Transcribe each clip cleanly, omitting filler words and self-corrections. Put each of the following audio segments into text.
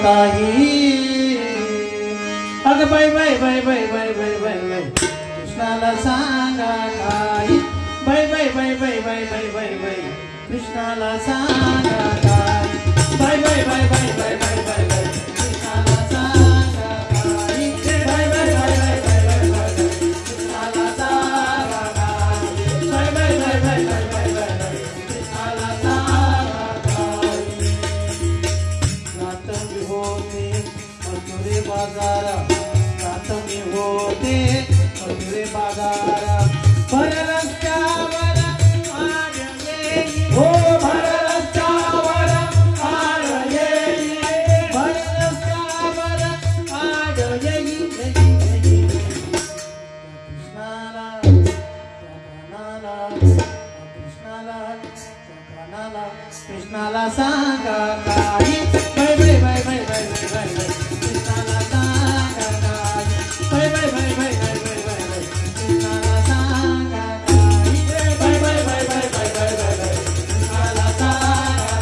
काही अग बाय बाय बाय बाय बाय बाय बाय बाय कृष्णाला सांगा काही बाय बाय बाय बाय बाय बाय बाय बाय कृष्णाला सांगा काही बाय बाय बाय बाय बाय बाय बाय बाय कृष्णाला सांगा काही बाय बाय बाय बाय बाय बाय बाय कृष्णाला सांगा काही बाय बाय बाय बाय बाय बाय बाय कृष्णाला सांगा काही नाटक होते मथुरे बाजारा नाटक होते मथुरे बाजारा भर रस्त्यावर आडले हो भर रस्त्यावर आडले भर रस्त्यावर आडले कृष्णाला कृष्णाला कृष्णाला सांगा काही बाय बाय बाय बाय बाय बाय बाय कृष्णाला सांगा काही बाय बाय बाय बाय बाय बाय बाय कृष्णाला सांगा काही बाय बाय बाय बाय बाय बाय बाय बाय कृष्णाला सांगा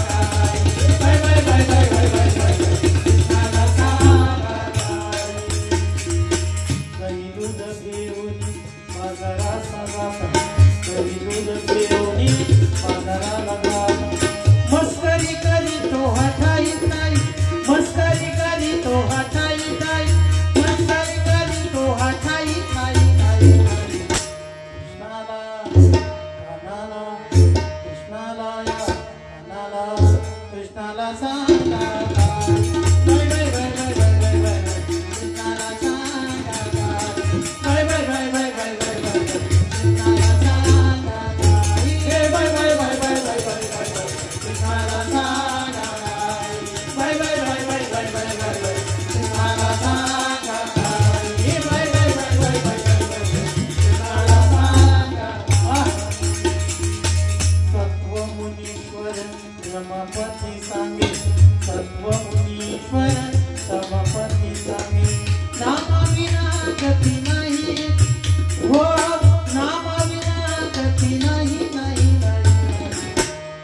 काही बाय बाय बाय बाय बाय बाय बाय कृष्णाला सांगा काही दूध घेऊन बाजारात जाता काही दूध घेऊन बाजाराला जाता मस्करी करी तो हटाई नाही मस्करी करी तो हटाई नाही मस्करी करी तो हटाई नाही कृष्णाला कानाला कृष्णाला या कानाला कृष्णाला सांगा बाय बाय बाय बाय बाय बाय बाय कृष्णाला सांगा बाय बाय बाय बाय बाय बाय बाय कृष्णाला सांगा बाय बाय बाय बाय बाय बाय बाय कृष्णाला सांगा बाय बाय बाय बाय बाय बाय बाय बाय कृष्णाला सांगा बाय बाय बाय बाय बाय बाय बाय कृष्णाला सांगा सत्व मुनीश्वर रमापती सांगे सत्व मुनीश्वर रमापती सांगे नामा विना गती नाही हो नामा विना गती नाही नाही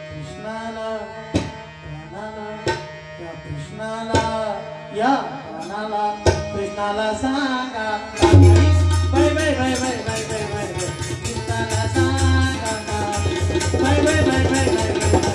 कृष्णाला कानाला या कृष्णाला या कानाला कृष्णाला सांगा बाय बाय बाय बाय बाय बाय बाय कृष्णाला सांगा बाय बाय बाय बाय बाय